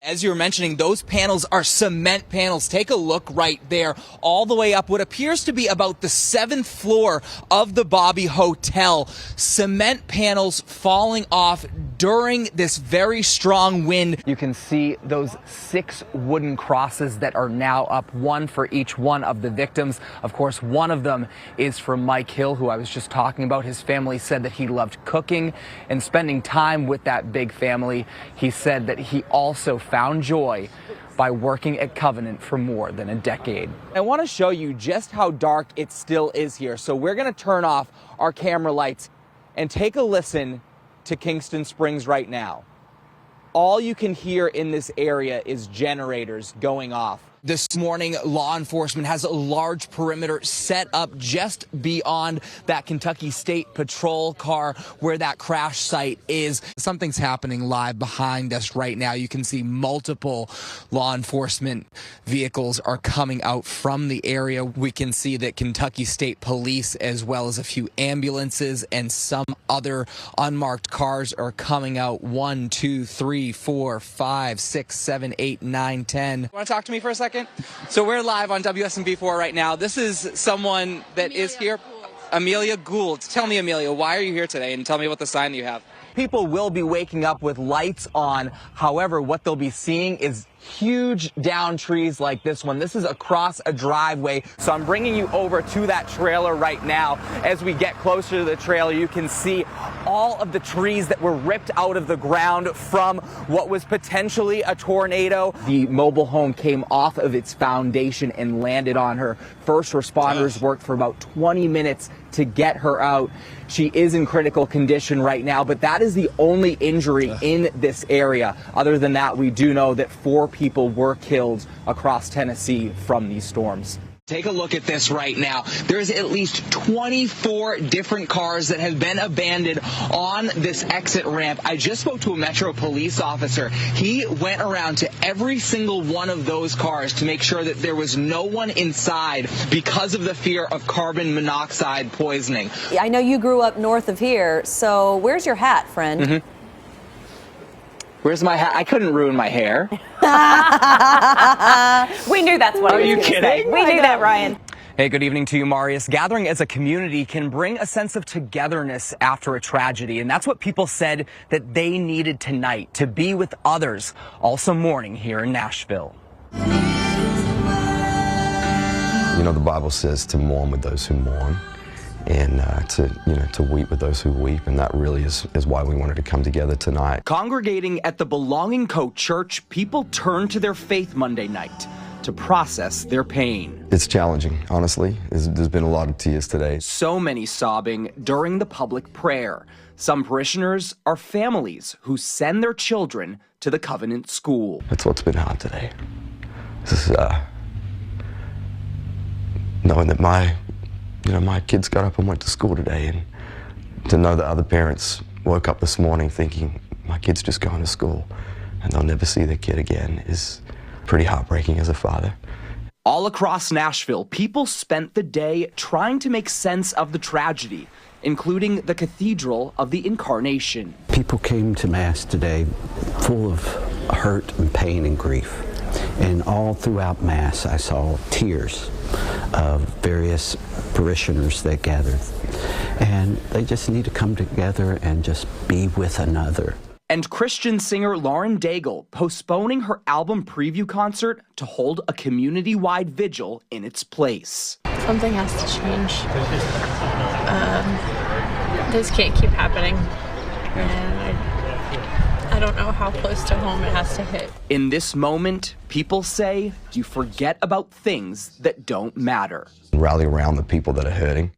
As you were mentioning, those panels are cement panels. Take a look right there, all the way up what appears to be about the 7th floor of the Bobby Hotel. Cement panels falling off during this very strong wind. You can see those 6 wooden crosses that are now up, one for each one of the victims. Of course, one of them is from Mike Hill, who I was just talking about. His family said that he loved cooking and spending time with that big family. He said that he also found joy by working at Covenant for more than a decade. I want to show you just how dark it still is here. So we're going to turn off our camera lights and take a listen to Kingston Springs right now. All you can hear in this area is generators going off. This morning, law enforcement has a large perimeter set up just beyond that Kentucky State Patrol car where that crash site is. Something's happening live behind us right now. You can see multiple law enforcement vehicles are coming out from the area. We can see that Kentucky State Police, as well as a few ambulances and some other unmarked cars, are coming out. 1, 2, 3, 4, 5, 6, 7, 8, 9, 10. Want to talk to me for a second? So we're live on WSMV4 right now. This is someone that is here. Amelia Gould. Tell me, Amelia, why are you here today? And tell me about the sign that you have. People will be waking up with lights on. However, what they'll be seeing is huge down trees like this one. This is across a driveway. So I'm bringing you over to that trailer right now. As we get closer to the trailer, you can see all of the trees that were ripped out of the ground from what was potentially a tornado. The mobile home came off of its foundation and landed on her. First responders worked for about 20 minutes to get her out. She is in critical condition right now, but that is the only injury in this area. Other than that, we do know that 4 people were killed across Tennessee from these storms. Take a look at this right now. There's at least 24 different cars that have been abandoned on this exit ramp. I just spoke to a Metro police officer. He went around to every single one of those cars to make sure that there was no one inside because of the fear of carbon monoxide poisoning. I know you grew up north of here, so where's your hat, friend? Mm-hmm. Where's my hat? I couldn't ruin my hair. We knew that's what Are I was you gonna kidding? say. We knew that, Ryan. Hey, good evening to you, Marius. Gathering as a community can bring a sense of togetherness after a tragedy, and that's what people said that they needed tonight, to be with others, also mourning here in Nashville. You know, the Bible says to mourn with those who mourn, and to weep with those who weep, and that really is why we wanted to come together tonight. Congregating at the Belonging Co. Church, people turned to their faith Monday night to process their pain. It's challenging, honestly. There's been a lot of tears today. So many sobbing during the public prayer. Some parishioners are families who send their children to the Covenant School. That's what's been hard today. This is knowing that my kids got up and went to school today, and to know that other parents woke up this morning thinking, my kid's just going to school and they'll never see their kid again, is pretty heartbreaking as a father. All across Nashville, people spent the day trying to make sense of the tragedy, including the Cathedral of the Incarnation. People came to Mass today full of hurt and pain and grief. And all throughout Mass, I saw tears of various parishioners that gathered. And they just need to come together and just be with another. And Christian singer Lauren Daigle postponing her album preview concert to hold a community-wide vigil in its place. Something has to change. This can't keep happening. And I don't know how close to home it has to hit. In this moment, people say you forget about things that don't matter. Rally around the people that are hurting.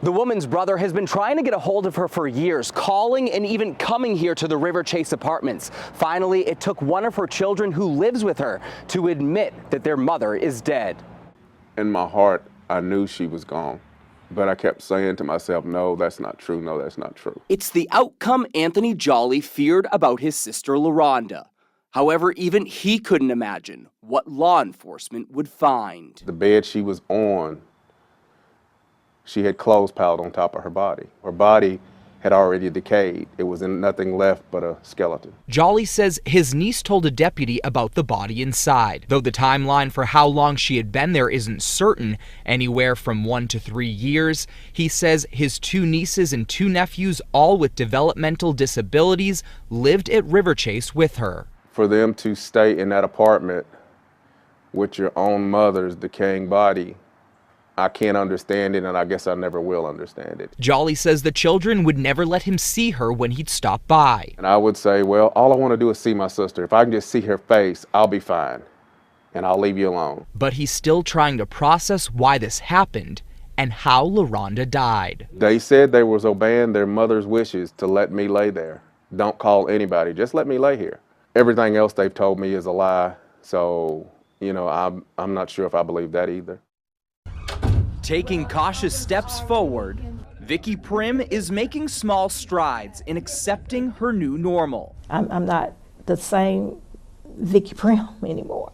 The woman's brother has been trying to get a hold of her for years, calling and even coming here to the River Chase Apartments. Finally, it took one of her children who lives with her to admit that their mother is dead. In my heart, I knew she was gone. But I kept saying to myself, no, that's not true. No, that's not true. It's the outcome Anthony Jolly feared about his sister LaRonda. However, even he couldn't imagine what law enforcement would find. The bed she was on, she had clothes piled on top of her body. Her body had already decayed. It was nothing left but a skeleton. Jolly says his niece told a deputy about the body inside. Though the timeline for how long she had been there isn't certain, anywhere from 1 to 3 years, he says his 2 nieces and 2 nephews, all with developmental disabilities, lived at River Chase with her. For them to stay in that apartment with your own mother's decaying body, I can't understand it, and I guess I never will understand it. Jolly says the children would never let him see her when he'd stop by. And I would say, well, all I want to do is see my sister. If I can just see her face, I'll be fine, and I'll leave you alone. But he's still trying to process why this happened and how LaRonda died. They said they was obeying their mother's wishes to let me lay there. Don't call anybody, just let me lay here. Everything else they've told me is a lie, so, you know, I'm not sure if I believe that either. Taking cautious steps forward, Vicki Prim is making small strides in accepting her new normal. I'm not the same Vicki Prim anymore.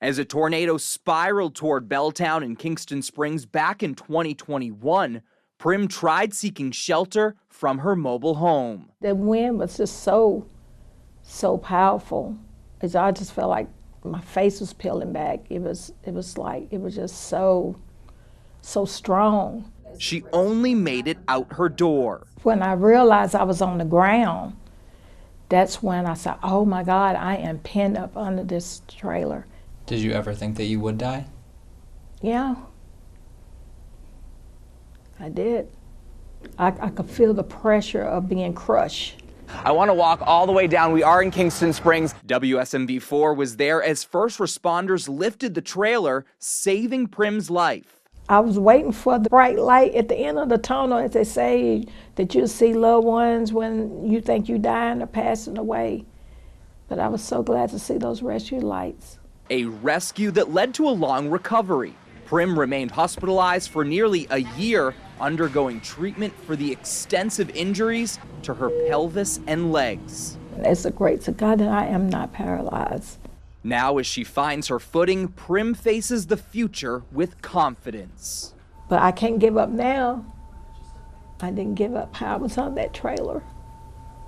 As a tornado spiraled toward Belltown and Kingston Springs back in 2021, Prim tried seeking shelter from her mobile home. The wind was just so powerful. I just felt like my face was peeling back. It was just so strong. She only made it out her door. When I realized I was on the ground, that's when I said, oh my God, I am pinned up under this trailer. Did you ever think that you would die? Yeah, I did. I could feel the pressure of being crushed. I want to walk all the way down. We are in Kingston Springs. WSMV4 was there as first responders lifted the trailer, saving Prim's life. I was waiting for the bright light at the end of the tunnel, as they say, that you see loved ones when you think you're dying or passing away. But I was so glad to see those rescue lights. A rescue that led to a long recovery. Prim remained hospitalized for nearly a year, undergoing treatment for the extensive injuries to her pelvis and legs. It's a grace of God that I am not paralyzed. Now, as she finds her footing, Prim faces the future with confidence. But I can't give up now. I didn't give up how I was on that trailer.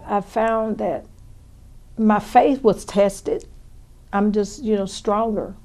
I found that my faith was tested. I'm just, stronger.